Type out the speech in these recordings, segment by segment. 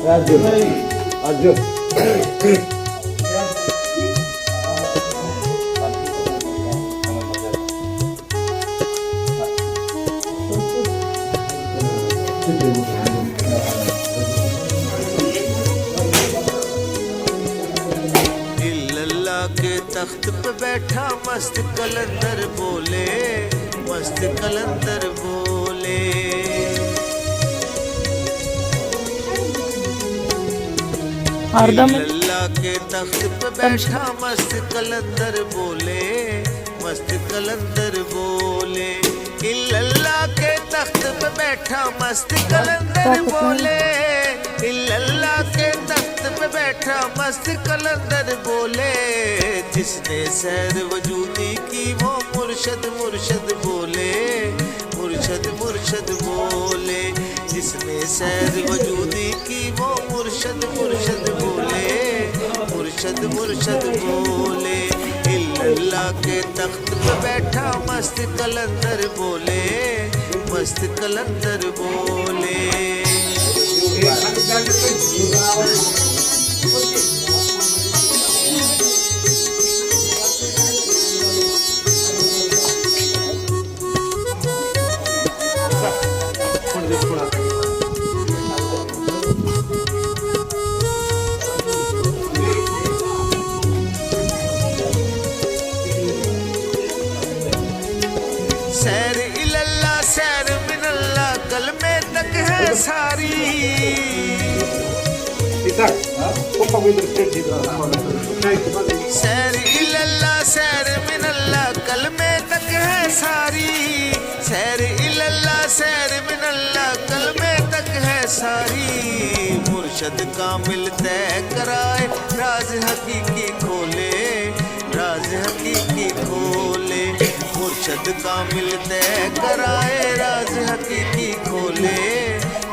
राजू राजू के तख्त पे बैठा मस्त कलंदर बोले, मस्त कलंदर बोले। अल्लाह के तख्त पे बैठा मस्त कलंदर बोले, मस्त कलंदर बोले। अल्लाह के तख्त पे बैठा मस्त कलंदर बोले, अल्लाह के तख्त पे बैठा मस्त कलंदर बोले। जिसने सैर वजूदी की वो मुर्शद मुर्शद बोले, मुर्शद मुर्शद बोले। जिसने सैर वजूदी की वो मुर्शद मुर्शद बोले, मुर्शद मुर्शद बोले। अल्लाह के तख्त पे बैठा मस्त कलंदर बोले, मस्त कलंदर बोले। सैर इल्लल्लाह सैर मिनल्लाह कलमे तक है सारी। सैर इल्लल्लाह सैर मिनल्लाह कलमे तक है सारी। सैर इल्लल्लाह सैर मिनल्लाह कलमे तक है सारी। मुर्शद कामिल तय कराए राज हकीकी खोले, राज हकीकी खोले। मुर्शद कामिल तय कराए राज हकीकी खोले,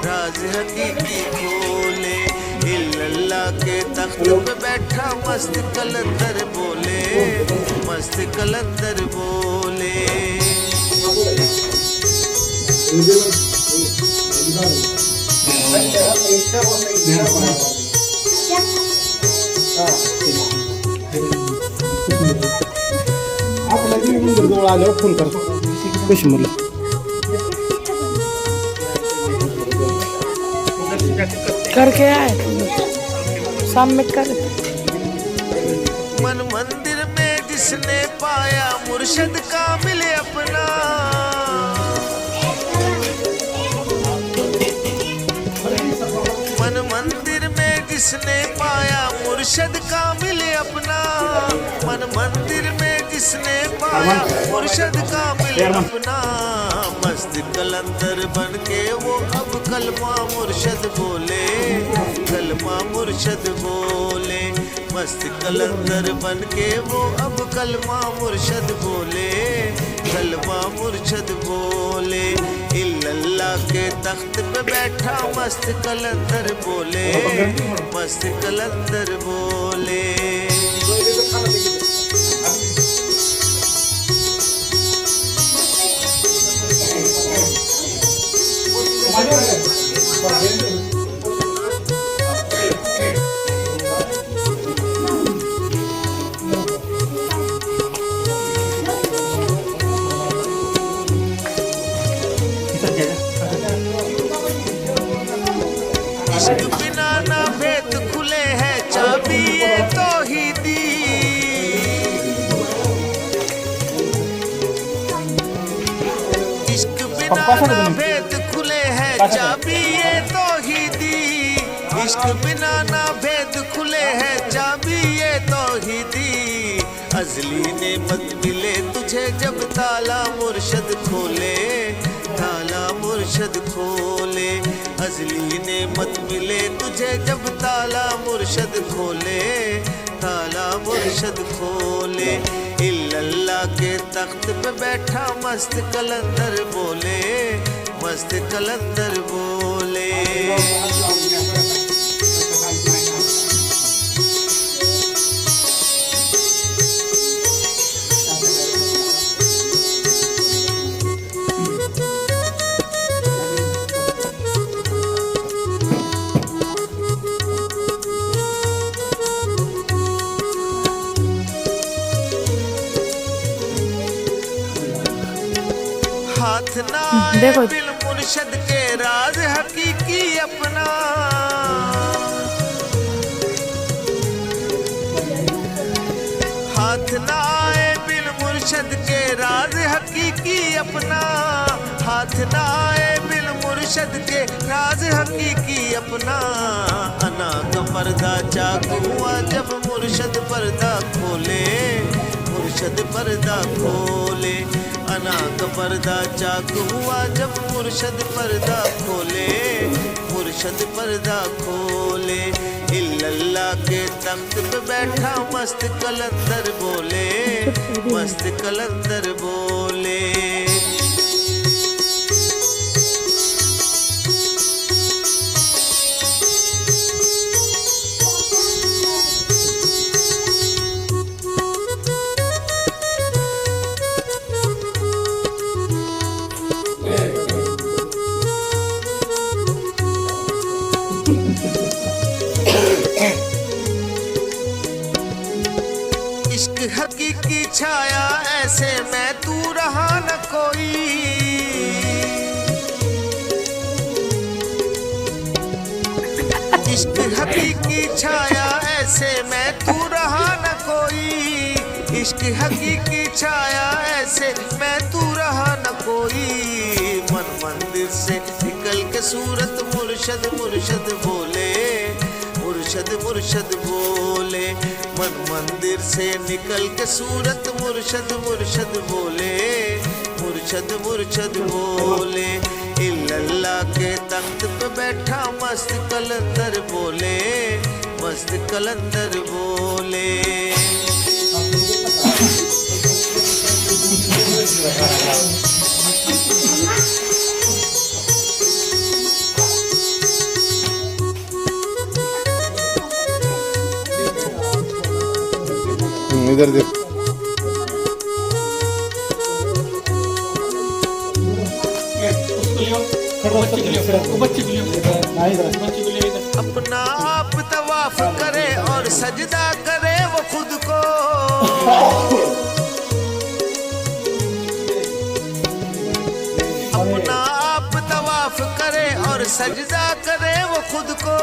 राज हकीकी खोले। अल्लाह के तख्त पे बैठा मस्त कलंदर बोले, मस्त कलंदर बोले। फोन कर कुछ मतलब करके आए शाम में कर। मन मंदिर में जिसने पाया मुर्शद कामिल अपना। मन मंदिर में जिसने पाया मुर्शद कामिल अपना। मन मंदिर में जिसने पाया मुर्शद कामिल अपना। मस्त कलंदर बन के वो अब कलमा मुर्शद बोले, कलमा मुर्शद बोले। मस्त कलंदर बन के वो अब कलमा मुर्शद बोले, कलमा मुर्शद बोले। अल्लाह के तख्त पे बैठा मस्त कलंदर बोले, मस्त कलंदर बोले। इश्क बिना ना भेद खुले है चाबी ये तौहीदी। इश्क बिना ना भेद खुले है चाबी ये तौहीदी। इश्क बिना ना भेद खुले है चाबी ये तौहीदी। अज़ली नेमत मिले तुझे जब ताला मुर्शद खोले, ताला मुर्शद खोले। अज़ली नेमत मिले तुझे जब ताला मुर्शद खोले, ताला मुर्शद खोले। अल्लाह के तख्त पे बैठा मस्त कलंदर बोले, मस्त कलंदर बोले। हाथ ना देखो। बिल मुर्शद के राज हकीकी अपना। हाथ ना आए बिल मुर्शद के राज हकीकी अपना। हाथ ना आए बिल मुर्शद के राज हकीकी अपना। अना का पर्दा चाक हुआ जब मुर्शद पर्दा खोले। मुर्शद पर्दा खोले। अना का पर्दा चाक हुआ जब मुर्शद पर्दा खोले। मुर्शद पर्दा खोले। इल्लल्लाह के तख्त पे बैठा मस्त कलंदर बोले। मस्त कलंदर बोले। इश्क हकीकी छाया ऐसे मैं तू रहा न कोई। इश्क हकीकी छाया ऐसे मैं तू रहा न कोई। इश्क हकीकी छाया ऐसे मैं तू रहा न कोई। मन मंदिर से निकल के सूरत मुर्शद मुर्शद बोले। मुर्शद मुर्शद बोले। मन मंदिर से निकल के सूरत मुर्शद मुर्शद बोले। मुर्शद मुर्शद बोले। इल्लल्लाह के तख्त पे बैठा मस्त कलंदर बोले। मस्त कलंदर बोले। इधर देख। अपना आप तवाफ करे और सजदा करे वो खुद को। अपना आप तवाफ करे और सजदा करे वो खुद को।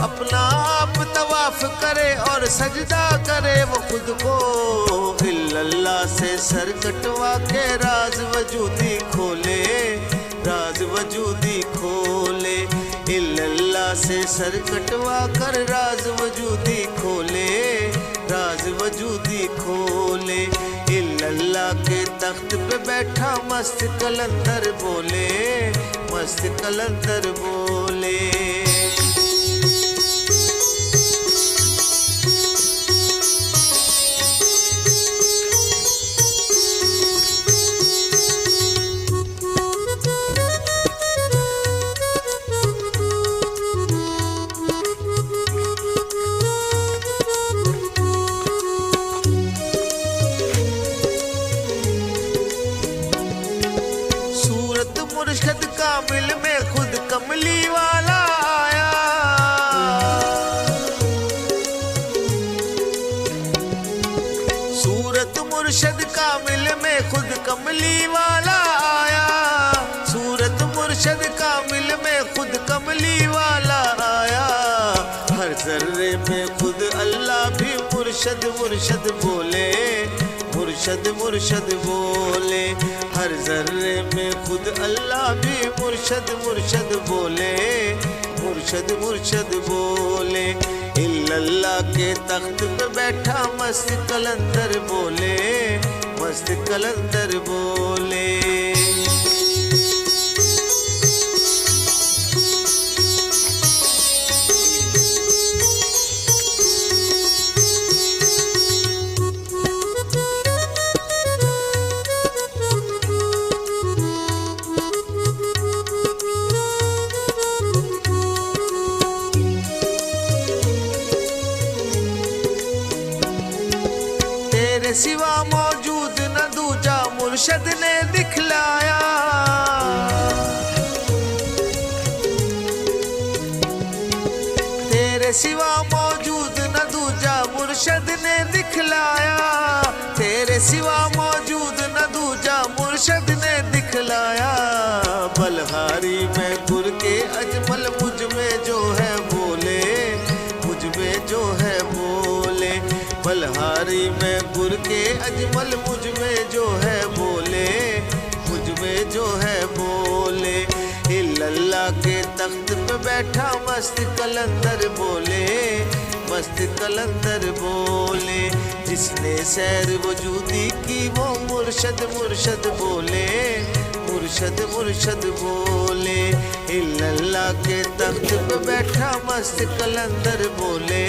अपना आप तवाफ करे और सजदा करे वो खुद को। इल्लल्लाह से सर कटवा के राज वजूदी खोले। राज वजूदी खोले। इल्लल्लाह से सर कटवा कर राज वजूदी खोले। राज वजूदी खोले। इल्लल्लाह के तख्त पे बैठा मस्त कलंदर बोले। मस्त कलंदर बोले। मुर्शद कामिल में खुद कमली वाला आया। सूरत मुर्शद कामिल में खुद कमली वाला आया। सूरत मुर्शद कामिल में खुद कमली वाला आया। हर जर्रे में खुद अल्लाह भी मुर्शद मुर्शद बोले। मुर्शद मुर्शद बोले। हर जर्रे में खुद अल्लाह भी मुर्शद मुर्शद बोले। मुर्शद मुर्शद बोले। इल्लल्लाह के तख्त पे बैठा मस्त कलंदर बोले। मस्त कलंदर बोले। तेरे सिवा मौजूद न दूजा मुर्शद ने दिखलाया। तेरे सिवा मौजूद न दूजा मुर्शद ने दिखलाया। तेरे सिवा मौजूद न दूजा मुर्शद ने दिखलाया। बलहारी में गुर के अजमल मुझ में जो है बोले, मुझ में जो है बोले। बलहारी में गुर के अजमल मुझ में जो है बोले, मुझ में जो है बोले। इल्लल्लाह के तख्त पे बैठा मस्त कलंदर बोले, मस्त कलंदर बोले। जिसने सैर वजूदी की वो मुर्शद मुर्शद बोले, मुर्शद मुर्शद बोले। इल्लल्लाह के तख्त पे बैठा मस्त कलंदर बोले,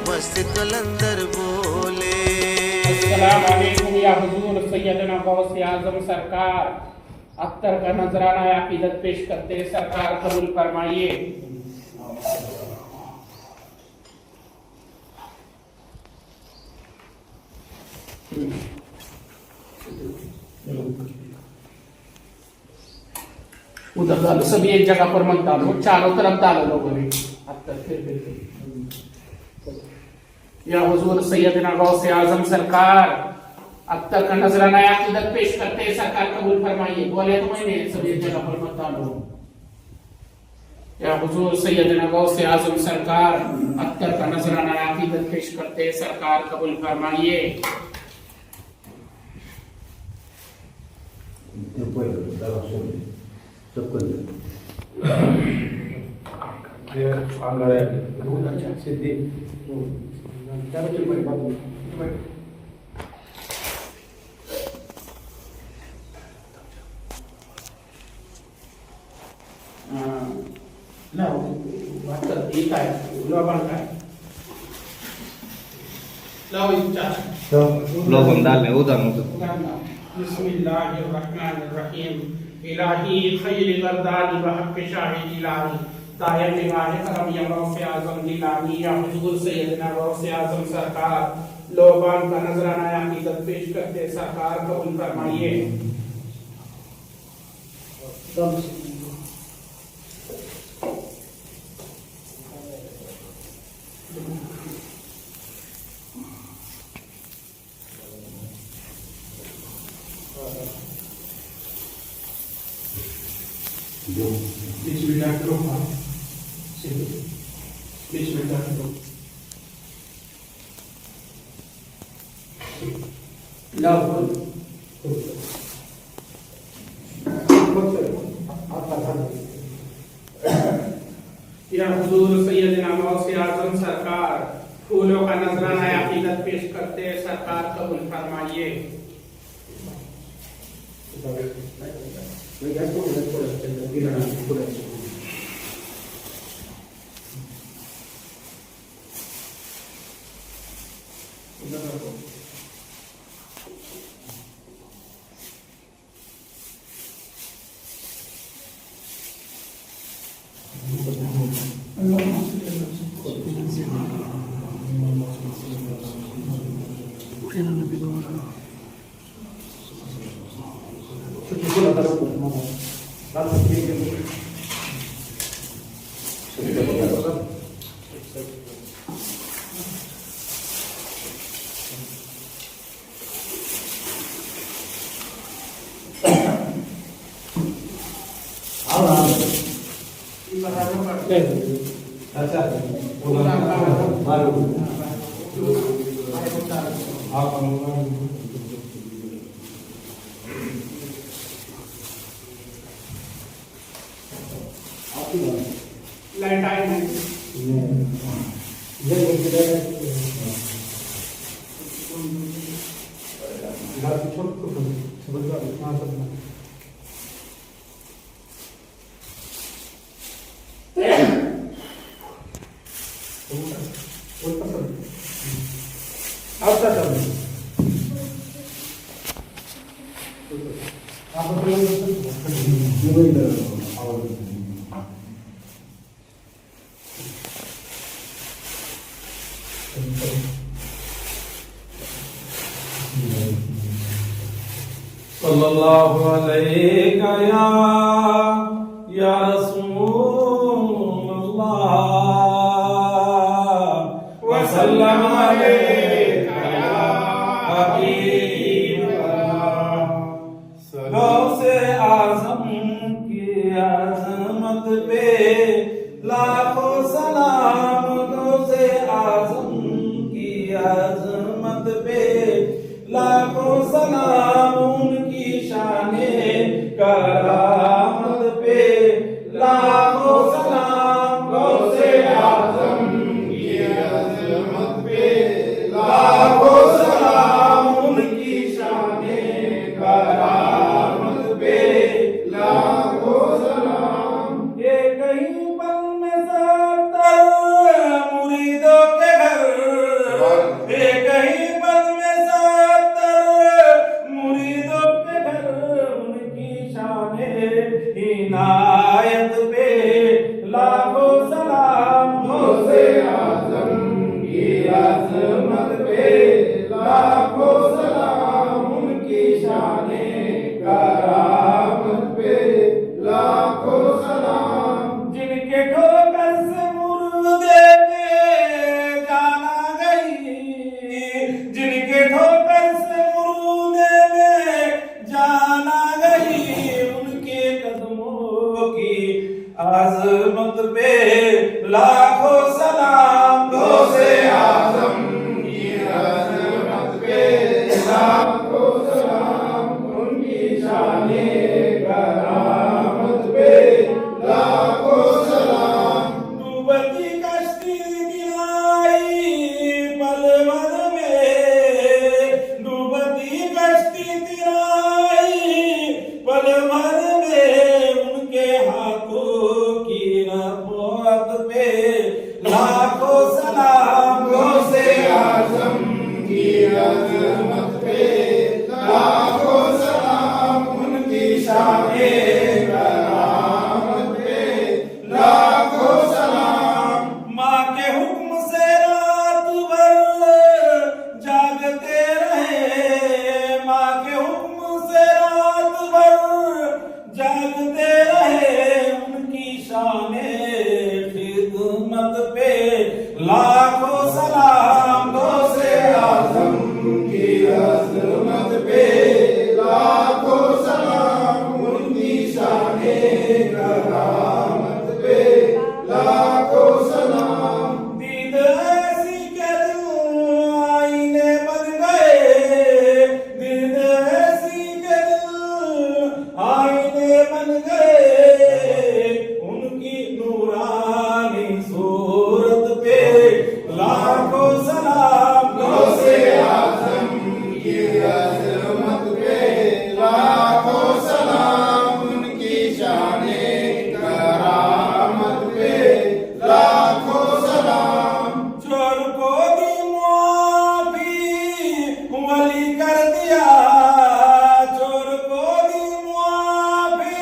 मस्त कलंदर बोले। अस्सलाम वालेकुम या हुजूर सैयदना गौसे आजम सरकार, अख्तर का नजराना अकीदत पेश करते हैं, सरकार कबूल फरमाइए। उधर डालो, सभी एक जगह पर मत डालो, चारों तरफ डालो लोगों ने। फिर या हुजूर सैयदना गौसे आजम सरकार, अख्तर का नजराना अकीदत पेश करते हैं, सरकार कबूल फरमाइए। बोले तो मैंने सभी एक जगह पर मत डालो। या हुजूर सैयदना गौसे आजम सरकार, अख्तर का नजराना अकीदत पेश करते हैं, सरकार कबूल फरमाइए। लोगों डालने उधर बिस्मिल्लाहिर्रहमानिर्रहीम। इलाही खैर गर्दानी व हक़ शाहिद इलाही, दायम निगाह करम या गौसे आजम दिलानी। या हुजूर सैयदना गौसे आजम सरकार, लोबान का नजराना अकीदत पेश करते, सरकार कबूल फरमाइए। या हुजूर सैयदना गौसे आजम सरकार, फूलों का नजराना अकीदत पेश करते, सरकार कबूल फरमाइए। लाइट आई सल्लल्लाहु अलैका या रसूलल्लाह व सल्लम अलैका या हबीबल्लाह। गौसे आज़म की करामत पे लाखों सलाम। गौसे आजम की अजमत पे लाखों सलाम। उनकी शाने करामत पे लाखों सलाम। ये कहीं पल में सत्तर मुरीदों के घर, ये कहीं पल में सत्तर मुरीदों के घर। उनकी शाने इनायत पे लाखों सलाम। गौसे आजम की अजमत पे लाखों सलाम। उनकी शाने करामत पे लाखों सलाम। जिनके ठोकर से मुर्दे में जाना गई, जिनके ठोकर से मुर्दे में जाना गई। उनके कदमों की आजमत पे लाखों सलाम। गौसे आजम की आजमत पे लाखों सलाम। उनकी शाने करामत पे लाखों सलाम। डूबती कश्ती गिराई पल भर में, डूबती कश्ती गिराई पल भर में। उनके हाथों की नबूवत पे लाखों सलाम। गौसे आजम की अजमत पे लाखों सलाम। उनकी शाने करामत पे लाखों सलाम। माँ के हुक्म से रात भर जागते रहे, माँ के हुक्म से रात भर जागते रहे। उनकी शाने खिदमत पे लाखों सलाम। गौसे आजम की अजमत पे लाखों सलाम। उनकी शाने करामत पे लाखों सलाम। दीद ऐसी के दिल आईने बन गए, दीद ऐसी के दिल आईने बन गए। उनकी नूरानी सूरत पे लाखों सलाम। गौसे आजम की अजमत पे लाखों सलाम। उनकी शाने करामत पे लाखों सलाम। चोर को दी मुआफी वली कर दिया, चोर को दी मुआफी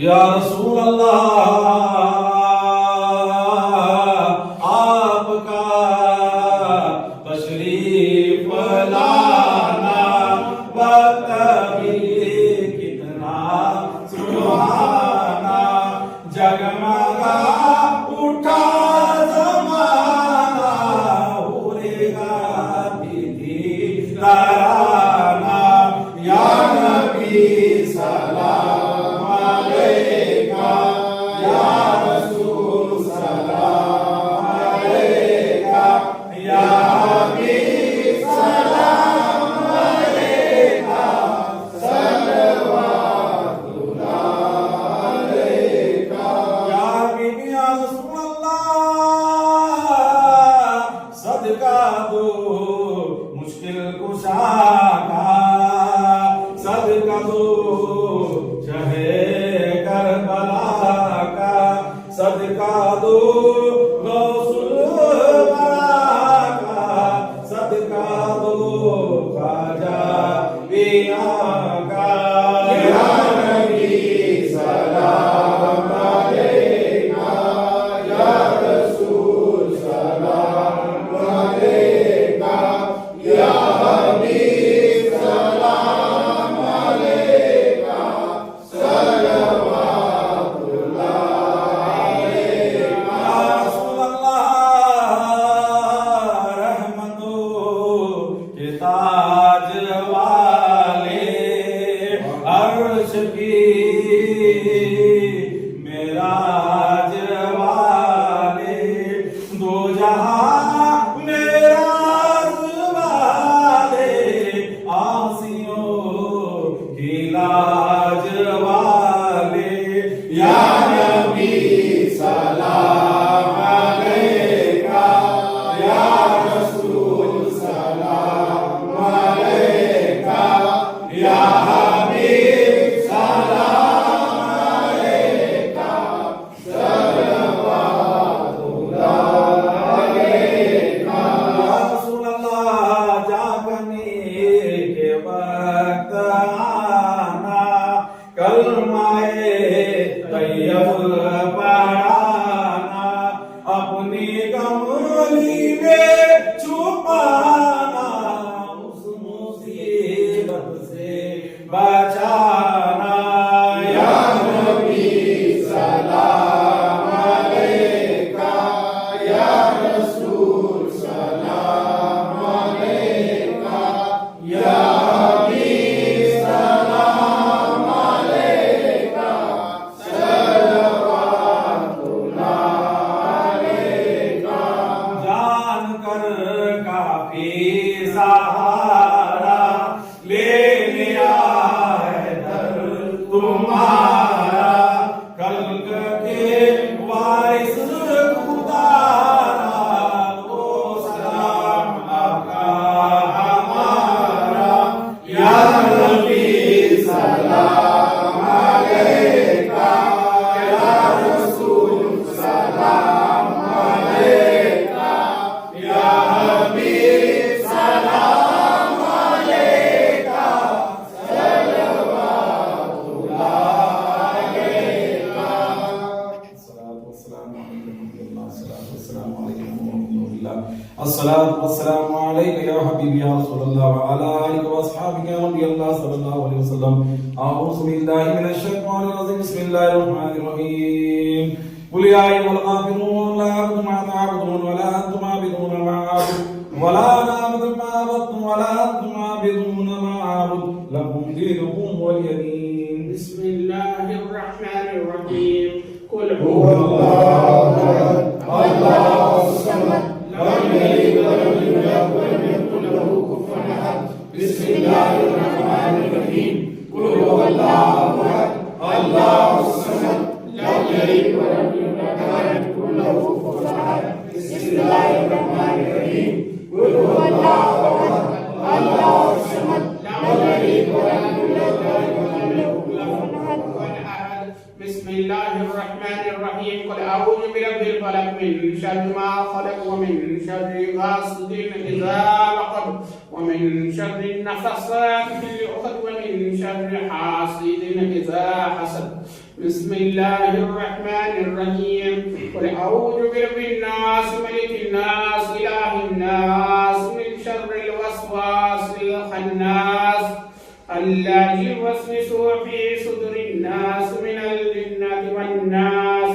या रसूल अल्लाह आपका तशरीफ लाना वक्त भी कितना सुहाना, जगमगा उठा ज़माना, उड़ेगा दीदी तराना, या नबी सलाम अलैका, या रसूल सलाम अलैका, या हबीब सलाम अलैका, सलवातुल्लाह अलैका, या हबीबी या रसूल अल्लाह, सदका दो मुश्किल कुशा का, सदका दो चाहे करबला का, सदका दो गौसुल बरा का, सदका दो ख्वाजा पिया का, या नबी सलाम अलैका, या रसूल सलाम अलैका, या हबीब सलाम अलैका, सलवातुल्लाह अलैका, या रसूल अल्लाह रहमतों के ताज वाले, अर्श की मेराज वाले, दो जहां मेराज वाले, आसियों की लाज वाले, या नबी सलाम अलैका, या रसूल सलाम अलैका, या हबीब सलाम अलैका, सलवातुल्लाह अलैका, या रसूल अल्लाह जागने के वक्त आना, कलमाए तैयब पढ़ाना, अपनी कमली में छुपाना, उस मुसीबत से बचाना, या नबी सलाम अलैका, या रसूल सलाम अलैका, या हबीब सलाम अलैका, सलवातुल्लाह अलैका, जान कर काफी सहारा ले लिया है दर तुम्हारा, कल्क के वारिस खुदारा, ओ सलाम आपका हमारा, या नबी सलाम अलैका, या रसूल सलाम अलैका, या हबीब सलाम अलैका, सलवातुल्लाह अलैका, अस्सलातु वस्सलामु अलैका या हबीबी या रसूलल्लाह व अला आलिका व अस्हाबिका या नबी अल्लाह सल्लल्लाहु अलैहि वसल्लम, अऊज़ु बिल्लाहि मिनश शैतानिर रजीम, बिस्मिल्लाहिर रहमानिर रहीम, कुल या अय्युहल काफिरून ला अअबुदु मा तअबुदून व ला अंतुम आबिदून मा अअबुदु व ला अना आबिदु मा अबदtum व ला अंतुम आबिदून मा अअबुदु, लकुम दीनुकुम वलिय दीन। बिस्मिल्लाहिर रहमानिर रहीम, कुल हुवल्लाहु अल्लाहुस समद, लम यलिद व lam yulad व lam yakul lahu कुफुवन अहद। बिस्मिल्लाहिर रहमानिर रहीम, कुल हुवल्लाहु अहद, अल्लाहुस समद, लम यलिद व lam yulad व lam yakul lahu कुफुवन अहद। बिस्मिल्लाहिर रहमानिर रहीम, कुल हुवल्लाहु अहद, अल्लाहुस समद, लम यलिद व lam yulad व lam yakul lahu कुफुवन अहद। बिस्मिल्लाहिर रहमानिर रहीम, कुल अऊज़ु बिरब्बिल फलक, मिन शर्रि मा खलक, व मिन शर्रि गासिकिन इज़ा वक़ब, व मिन शर्रि नफ़्फ़ासाति फिल उक़द, व मिन शर्रि हासिदिन इज़ा हसद। बिस्मिल्लाहिर्रहमानिर्रहीम क़ुल अऊज़ु बिरब्बिन नास मलिकिन नास इलाहिन नास मिन शर्रिल वस्वासिल खन्नास अल्लज़ी युवस्विसु फ़ी सुदुरिन नास मिनल जिन्नति वन नास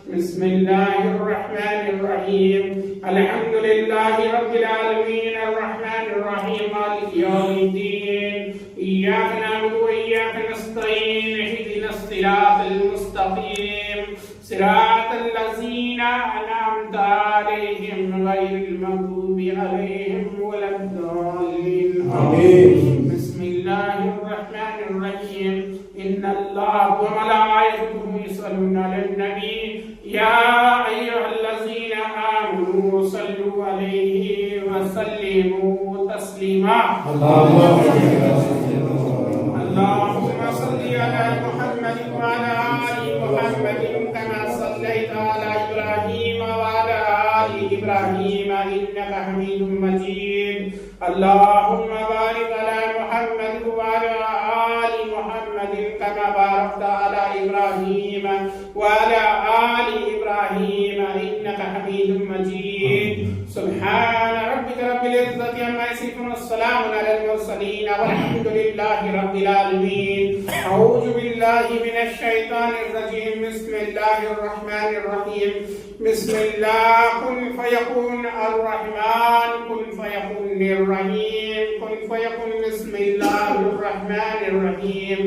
बिस्मिल्लाहिर्रहमानिर्रहीम अल्हम्दुलिल्लाहि रब्बिल आलमीन अर्रहमानिर रहीम मालिकि यौमिद्दीन इय्याका नअबुदु व इय्याका नस्तईन इहदिनस सिरातल मुस्तक़ीम सिरातल लज़ीना अनअमता अलैहिम गैरिल मग़दूबि अलैहिम वलद्दाल्लीन आमीन बिस्मिल्लाहिर्रहमानिर रहीम इन्नल्लाहा व मलाइकतहु युसल्लूना अलन नबी या अय्युहल्लज़ीना आमनू सल्लू अलैहि व सल्लिमू तस्लीमा अल्लाहुम्मा सल्लि अला मुहम्मद व अला आलि मुहम्मद कमा सल्लैता अला इब्राहीम व अला आलि इब्राहीम इन्नका हमीदुम मजीद अल्लाहुम्मा बारिक अला मुहम्मद व अला आलि मुहम्मद कमा बारकता अला इब्राहीम व अला आलि इब्राहीम इन्नका हमीदुम मजीद सुब्हान रब्बिका रब्बिल इज्जति अम्मा यसिफून वस्सलामुन अलल मुरसलीन वल्हम्दुलिल्लाहि रब्बिल आलमीन अऊज़ु बिल्लाहि मिनश शैतानिर रजीम बिस्मिल्लाहिर रहमानिर रहीम बिस्मिल्लाह कुन फयकुन अर्रहमान कुन फयकुनिर रहीम कुन फयकुन बिस्मिल्लाहिर रहमानिर रहीम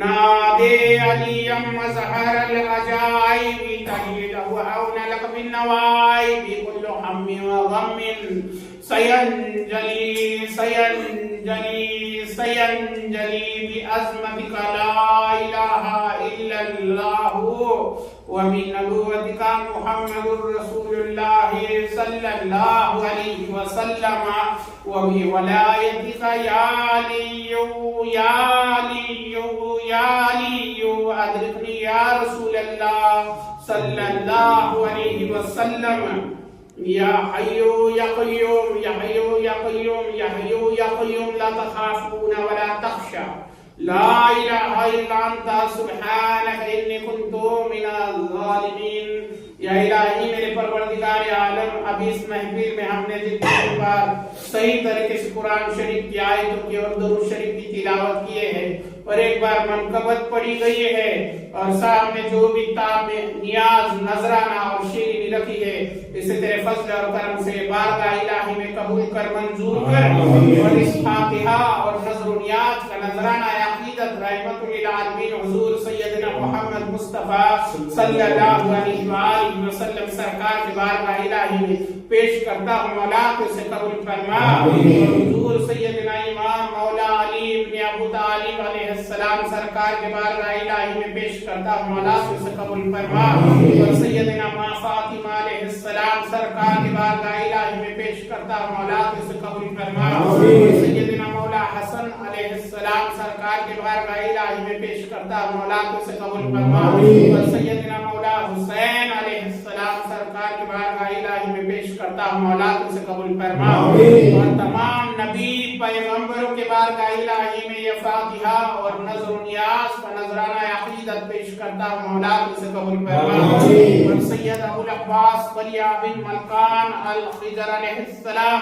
नादे अलियम मज़हरल अजाइबि तहीदहु औना लक बिन नवाइबि कुल्लु हम्मिन व गम्मिन सयंजली सयंजली सयंजली बि अज़मतिका ला इलाहा इल्लल्लाहु व बि नबुव्वतिका मुहम्मदुर रसूलुल्लाह सल्लल्लाहु अलैहि वसल्लम व बि वलायतिका या अलिय्यु या अलिय्यु या अलिय्यु अदरिकनी या रसूलल्लाह सल्लल्लाहु अलैहि वसल्लम या हय्यु या क़य्यूम या हय्यु या क़य्यूम या हय्यु या क़य्यूम ला तख़ाफ़ूना व ला तख़शा ला इलाहा इल्ला अंता सुब्हानक इन्नी कुन्तु मिनज़ ज़ालिमीन। या इलाही मेरे परवरदिगार आलम, अभी इस महफिल में हमने जितनी बार सही तरीके से कुरान शरीफ की आयतों की और दुरूद शरीफ की तिलावत किए हैं और एक बार मनकबत पढ़ी गई है और सामने जो भी ताब में नियाज नजराना और शेरी रखी है इसे तेरे फज़ल और करम से बारगाह इलाही में कबूल कर मंजूर कर और इस फातिहा और नज़र नियाज का नजराना अक़ीदत रहमतुल लिल आलमीन हुजूर सय्यदना मुहम्मद मुस्तफा सल्लल्लाहु अलैहि वसल्लम सरकार के बारगाह इलाही में पेश करता हूं। मौला तो इसे कबूल फरमा। हुजूर सय्यदना इमाम मौला अली इब्न अबू तालिब अलैहिस्सलाम सरकार के बारगाह इलाही में पेश करता हूं। मौला तो इसे कबूल फरमा। और सय्यदना मां फातिमा अलैहिस्सलाम सरकार के बारगाह इलाही में पेश करता हूं। मौला तो इसे कबूल फरमा। सय्यदना मौला हसन अलैहिस्सलाम सरकार के बारगाह इलाही में पेश करता हूं। मौला तो इसे कबूल फरमा। और सय्यदना मौला हुसैन अलैहिस्सलाम सरकार के बारगाह इलाही में पेश करता हूं। मौला तो इसे कबूल फरमा। और तमाम नबी पैगंबरों के बारगाह इलाही में ये फातिहा और नज़र नियाज का नजराना अक़ीदत पेश करता हूं। मौला तो इसे कबूल फरमा। और सैयद अबुल अब्बास वलिया बिन मलकान अल खिजर अलैहिस्सलाम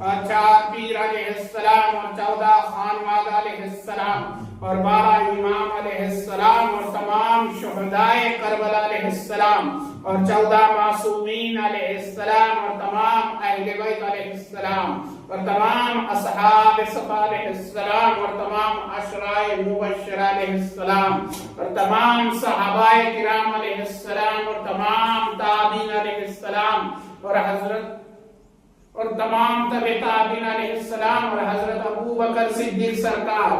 और 4 पीर अलैहिस्सलाम और 14 खानवाद अलैहिस्सलाम और 12 इमाम अलैहिस्सलाम और तमाम शुहदाए करबला अलैहिस्सलाम और 14 मासूमीन अलैहिस्सलाम और तमाम अहले बैत अलैहिस्सलाम और तमाम असहाब सफा अलैहिस्सलाम और तमाम अशराए मुबश्शरा अलैहिस्सलाम और तमाम सहाबाए किराम अलैहिस्सलाम और तमाम ताबीन अलैहिस्सलाम और हजरत और तमाम तबे ताबीन अलैहिस्सलाम और हजरत अबू बकर सिद्दीक सरकार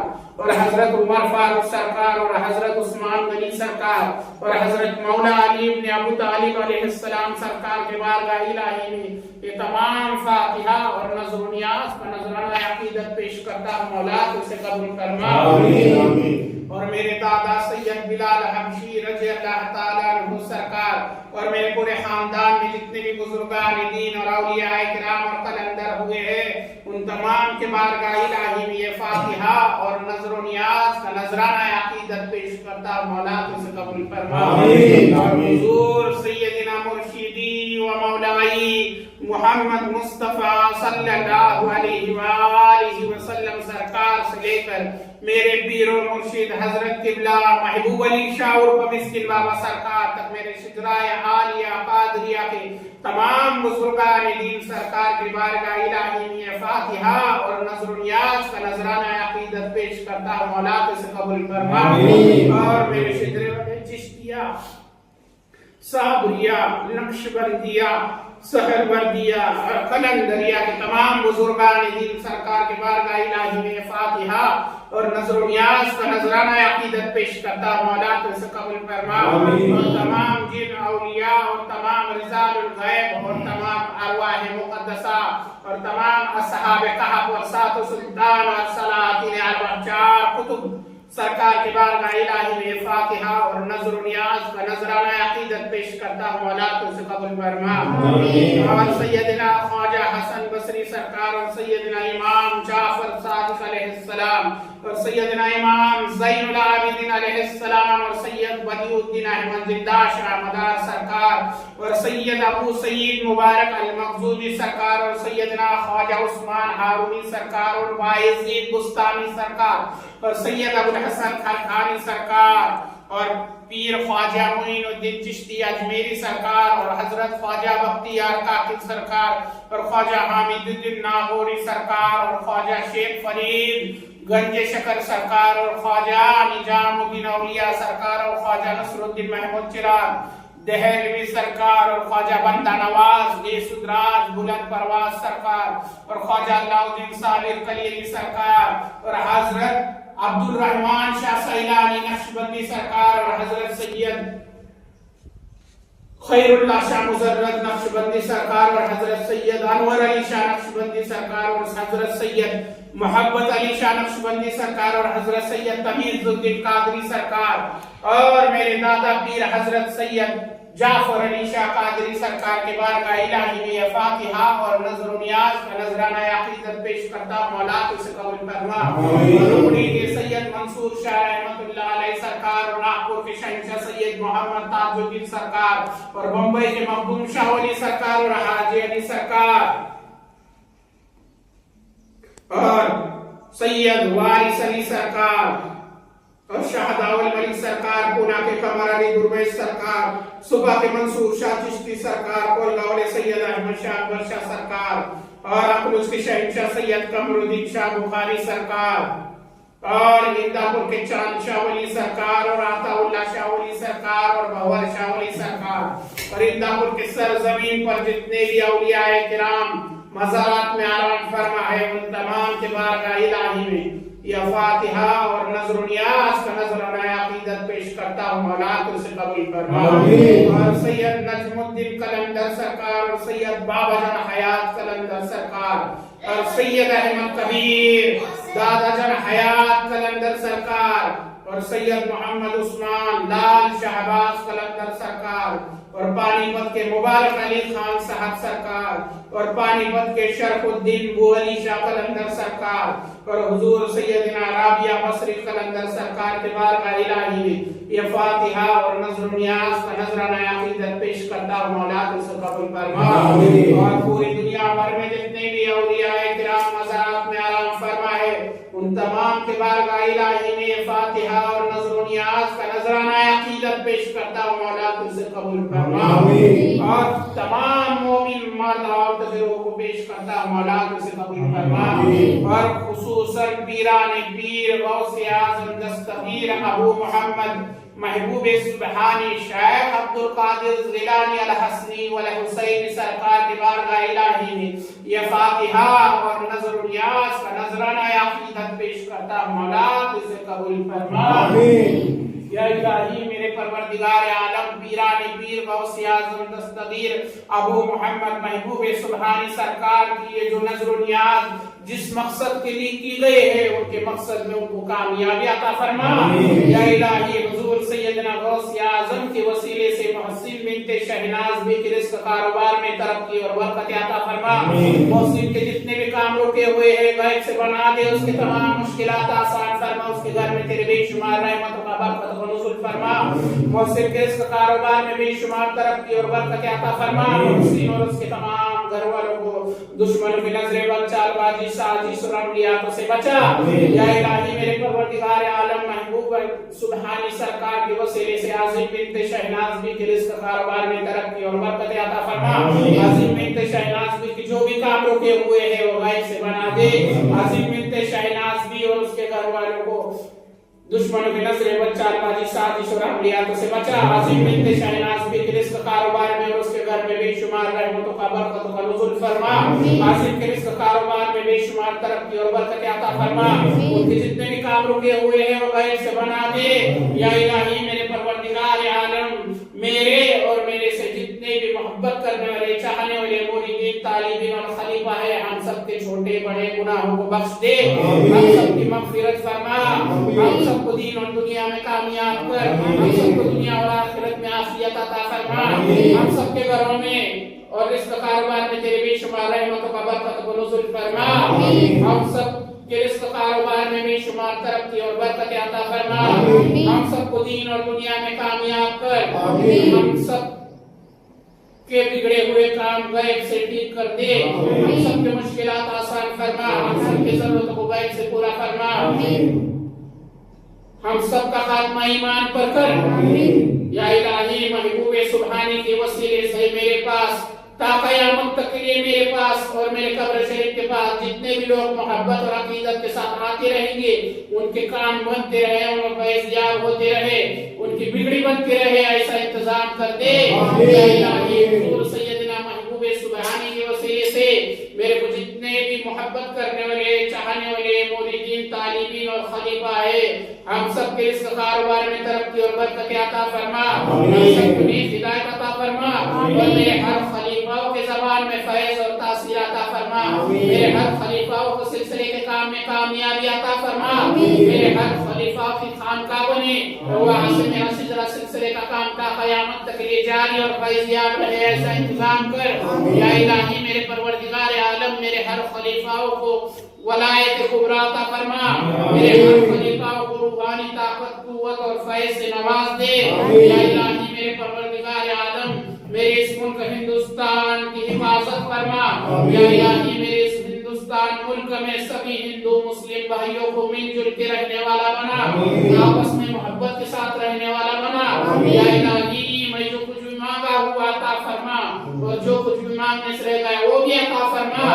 और हजरत उमर फारूक सरकार और हजरत उस्मान गनी सरकार और हजरत मौला अली इब्न अबू तालिब अलैहिस्सलाम सरकार के बारगाह इलाही में ये तमाम फातिहा और नज़र नियाज का नजराना अक़ीदत पेश करता हूं। मौला तो इसे कबूल फरमा। आमीन। और मेरे दादा सैयद बिलाल हबशी रज़ी अल्लाह ताला अन्हु सरकार और मेरे पूरे खानदान में जितने भी बुजुर्गान दीन और औलियाए किराम और कलंदर हुए हैं उन तमाम के बारगाह इलाही में ये फातिहा और नज़र नियाज का नजराना अकीदत पेश करता हूं, मौला तो इसे कबूल फरमा। आमीन, आमीन। हुजूर सैयदना मुर्शिदी व मौलाई मोहम्मद मुस्तफा सल्लल्लाहु अलैहि वसल्लम सरकार से लेकर मेरे पीरो मुर्शिद हजरत किबला महबूब अली शाह और मिस्किन बाबा सरकार तक, मेरे शिजराए आलिया कादरिया के तमाम बुजुर्गान दीन सरकार की बारगाह इलाही में फातिहा और नज़्र नियाज का नजराना अकीदत पेश करता हूं, मौला तो इसे कबूल फरमा। और मेरे शिजरे चिश्तिया, साबरिया, नक्शबंदिया, सहरवर्दिया और कलंदरिया के तमाम बुजुर्गान दीन सरकार के बारगाह इलाही में फातिहा और नज़्र नियाज का नजराना अकीदत पेश करता हूं, मौला तो इसे कबूल फरमा। और तमाम जिन औलिया और तमाम रिजालुल गैब और तमाम अरवाह मुक़द्दसा और तमाम असहाब कहफ और सात सुल्तान और सलातीन अरबा चार कुतुब सरकार के बारगाह इलाही में फातिहा और नज़्र नियाज का नजराना अकीदत पेश करता हूं, मौला तो इसे कबूल फरमा। और सैयदना ख्वाजा हसन बसरी सरकार और सैयदना इमाम जाफर सादिक अलैहिस्सलाम और सैयदना इमाम ज़ैनुल आबिदीन अलैहिस्सलाम और सैयद बदिउद्दीन अहमद जिंदा शाह मदार सरकार और सैयद अबू सईद मुबारक अल मखजूमी सरकार और सैयदना ख्वाजा उस्मान हारूनी सरकार और बायजीद बुस्तामी सरकार और सैयद अबुल हसन खलखानी सरकार और पीर ख्वाजा मुईनुद्दीन चिश्ती अजमेरी सरकार और हजरत ख्वाजा बख्तियार काकिब सरकार और ख्वाजा हामिदुद्दीन नागौरी सरकार और ख्वाजा शेख फरीद गंजे शकर सरकार और ख्वाजा निजामुद्दीन औलिया सरकार और ख्वाजा नसरुद्दीन महमूद चिराग दहलवी सरकार और ख्वाजा बंदा नवाज बेसुदराज बुलंद परवाज सरकार और ख्वाजा अलाउद्दीन साबिर कलीली सरकार और हजरत अब्दुल रहमान शाह सैलानी नक्शबंदी सरकार और हजरत सैयद खैरुल्लाह शाह मुजर्रद नक्शबंदी सरकार और हजरत सैयद अनवर अली शाह नक्शबंदी सरकार और हजरत सैयद मोहब्बत अली शाह नक्शबंदी सरकार और हजरत सैयद तमीजुद्दीन कादरी सरकार और मेरे दादा पीर हजरत सैयद जाफर अली शाह कादरी सरकार के बारगाह इलाही में फातिहा और नज़्र नियाज का नजराना अकीदत पेश करता हूं, मौला तो इसे कबूल फरमा। के सैयद मंसूर शाह रहमतुल्लाह अलैह सरकार और नागपुर के शहंशाह सैयद मोहम्मद ताजुद्दीन सरकार और बम्बई के मखदूम शाह वली सरकार और हाजी अली सरकार और सैयद वारिस अली सरकार और शाहदावल मलिक सरकार, पूना के कमर अली गुरबैश सरकार, सुबह के मंसूर शाह चिश्ती सरकार, कोलगांव सैयद अहमद शाह अकबर शाह सरकार और अकलूस के शहंशाह सैयद कमरुद्दीन शाह बुखारी सरकार और इंदापुर के चांद शाह वली सरकार और आताउल्लाह शाह वली सरकार और भवर शाह वली सरकार और इंदापुर के सरजमीन पर जितने भी औलियाए किराम मज़ारात में आराम फरमा है उन तमाम के बारगाह इलाही में यह फातिहा और नज़्र नियाज का नजराना अकीदत पेश करता हूं, मौला तो इसे कबूल फरमा। और सैयद नजमुद्दीन कलंदर सरकार और सैयद बाबाजान हयात कलंदर सरकार और सैयद अहमद कबीर दादाजान हयात कलंदर सरकार और सैयद मोहम्मद उस्मान लाल शहबाज कलंदर सरकार और पानीपत के मुबारक अली खान साहब सरकार और पानीपत के शरफुद्दीन बुअली शाह कलंदर सरकार और हुजूर सैयदना राबिया मसरी कलंदर सरकार के बारगाह इलाही में ये फातिहा और नज़्र नियाज का नजराना अकीदत पेश करता हूं, मौला तो इसे कबूल फरमा। और पूरी दुनिया भर में जितने भी औलियाए किराम मज़ारात में आराम फरमा है उन तमाम के बारगाह इलाही में फातिहा और नज़्र नियाज का नजराना अकीदत पेश करता हूं, मौला तो इसे कबूल फरमा। और तमाम मोमिन मर्द औरत को पेश करता हूं, मौला तो इसे कबूल फरमा। और खुसूसन पीराने पीर गौसे आज़म दस्तगीर अबू मोहम्मद महबूब सुबहानी शेख अब्दुल कादिर जिलानी अल हसनी वल हुसैन सरकार की बारगाह इलाही में ये फातिहा और नज़्र नियाज का नजराना अकीदत पेश करता हूं, मौला तो इसे कबूल फरमा। आमीन। या इलाही मेरे परवरदिगार आलम पीराने पीर गौसे आज़म दस्तगीर अबू मोहम्मद महबूब सुबहानी सरकार की ये जो नज़्र नियाज जिस मकसद के लिए की गए हैं उनके मकसद में उनको कामयाबी अता फरमा। या इलाही हुजूर सैयदना गौसे आज़म के वसीले से मोहसिन बिनते शहनाज भी के रिज़्क़ कारोबार में तरक्की और बरकत अता फरमा। मोहसिन के जितने भी काम रुके हुए हैं गैब से बना दे, उसके तमाम मुश्किलात आसान फरमा, उसके घर में में तेरे बेशुमार रहमतों का बरकत को नुज़ुल फरमा। मुहसिन के इस कारोबार में बेशुमार तरक्की और बरकत अता फरमा। मुहसिन और उसके तमाम घर वालों को दुश्मनों की नजरें बल चालबाजी साजिश और अमलियातों से बचा। या इलाही मेरे परवरदिगार आलम महबूब सुभानी सरकार के वसीले से आज़िम बिन्त शहनाज भी के रिज़्क़ कारोबार में तरक्की और बरकत अता फरमा। आज़िम बिन्त शहनाज भी की जो भी काम रुके हुए हैं वो गायब से बना दे। आज़िम बिन्त शहनाज भी और उसके घर वालों को दुश्मनों की नजरें बल चालबाजी साजिश और अमलियातों से बचा। आज़िम बिन्त शहनाज भी के रिज़्क़ कारोबार में और उसके घर में बेशुमार रहमतों का बरकतों का नुज़ुल फरमा। आज़िम के रिज़्क़ कारोबार में बेशुमार तरक्की और बरकत अता फरमा। उनके जितने भी काम रुके हुए हैं वो गायब से बना दे। या इलाही मेरे परवरदिगार आलम मेरे और मेरे से जितने भी मोहब्बत करने वाले चाहने वाले मुरीदीन तालिबीन और खलीफा है हम सबके छोटे बड़े गुनाहों को बख्श दे। हम सबकी मग़फ़िरत फरमा। हम सबको दीन और दुनिया में कामयाब कर। हम सबको दुनिया और आखिरत में आफियत अता फरमा। हम सबके घरों में और रिज़्क़ कारोबार में तेरे बेशुमार रहमतों का बरकत को नुज़ुल फरमा। हम सब के रिज़्क़ कारोबार में बेशुमार तरक्की और बरकत अता फरमा। हम सबको दीन और दुनिया में कामयाब कर। हम सब के बिगड़े हुए काम गायब से ठीक कर दे। हम सब के मुश्किलात आसान फरमा। हम सब की जरूरतों को गायब से पूरा फरमा। हम सब का खात्मा ईमान पर कर। या इलाही महबूब सुभानी के वसीले से मेरे पास ता क़यामत तक के लिए मेरे पास और मेरे कब्र शरीफ के पास जितने भी लोग मोहब्बत और अकीदत के साथ आते रहेंगे उनके काम बनते रहे, उनका फैज़याब होते रहे, उनकी बिगड़ी बनती रहे, ऐसा इंतजाम कर दे। या इलाही हुज़ूर सैयदना महबूब सुभानी के वसीले से मेरे को जितने भी मोहब्बत करने वाले चाहने वाले मुरीदीन तालिबीन और खलीफा है हम सब के इस कारोबार में तरक्की और बरकत अता फरमा। हम सबको नेक हिदायत अता फरमा और मेरे हर खलीफाओं के ज़बान में फैज़ और तासीर अता फरमा। मेरे हर खलीफाओं को सिलसिले के काम में कामयाबी अता फरमा। मेरे हर खलीफाओं की खानकाह बने और वहाँ से मेरा सिलसिले का काम ता क़यामत तक के लिए जारी और फैज़याब रहे, ऐसा इंतजाम कर। या इलाही मेरे परवरदिगार आलम मेरे हर खलीफाओं को वलायत कुबरा अता फरमा। मेरे हर खलीफाओं को रूहानी ताकत कुव्वत और फैज़ से नवाज दे। या इलाही मेरे परवरदिगार आलम मेरे इस मुल्क हिंदुस्तान की हिफाजत फरमा। या इलाही मेरे इस हिंदुस्तान मुल्क में सभी हिंदू मुस्लिम भाइयों को मिलजुल के रहने वाला बना, आपस में मोहब्बत के साथ रहने वाला बना। या इलाही मैं जो कुछ भी मांगा हुआ अता फरमा और जो कुछ भी मांगने से रह गया वो भी अता फरमा।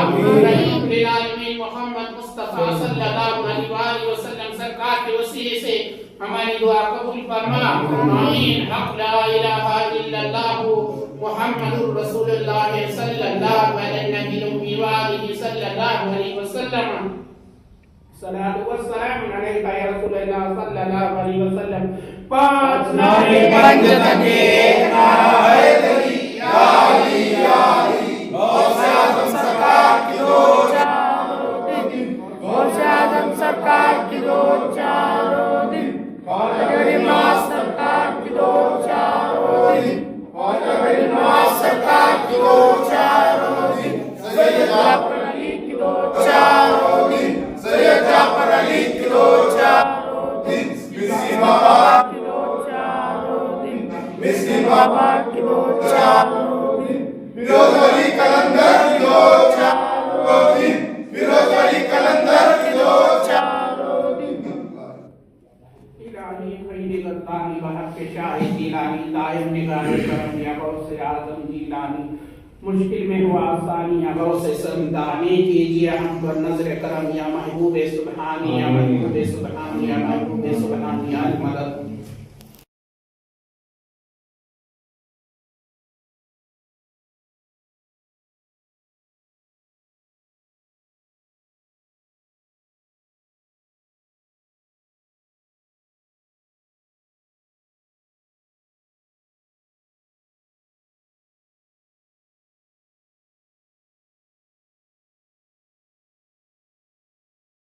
रहमत लिल आलमीन मोहम्मद मुस्तफा सल्लल्लाहु अलैहि वसल्लम सरकार के वसीले से हमारी दुआ कबूल फरमा। आमीन। हक ला इलाहा इल्लल्लाह मुहम्मदुर रसूलुल्लाह सल्लल्लाहु अलैहि व आलिहि सल्लल्लाहु अलैहि वसल्लम। सलातु व सलाम अलैका या रसूलल्लाह सल्लल्लाहु अलैहि वसल्लम। पांच नारे पंचतके नारा हैदरी या अली या अली। गौसे आज़म सरकार की दो चारों दिन। गौसे आज़म सरकार की दो चारों दिन। ख्वाजा नवाज सरकार की दो चारों दिन। ख्वाजा नवाज सरकार की दो चारों दिन। सैयद जाफर अली की दो चारों दिन। सैयद जाफर अली की दो चारों दिन। मिस्किन बाबा की दो चारों दिन। मिस्किन बाबा की दो चारों दिन। फिरोज अली कलंदर की दो चारों दिन। फिरोज अली कलंदर की दो चारों दिन। इलाही खैरी गद्दानी बहक के शाही इलाही दायम निगाह करम या गौसे आज़म जिलानी। मुश्किल में हुआ आसानी या गौसे समदानी कीजिए हम पर नजर करम या महबूब सुभानी या महबूब सुभानी या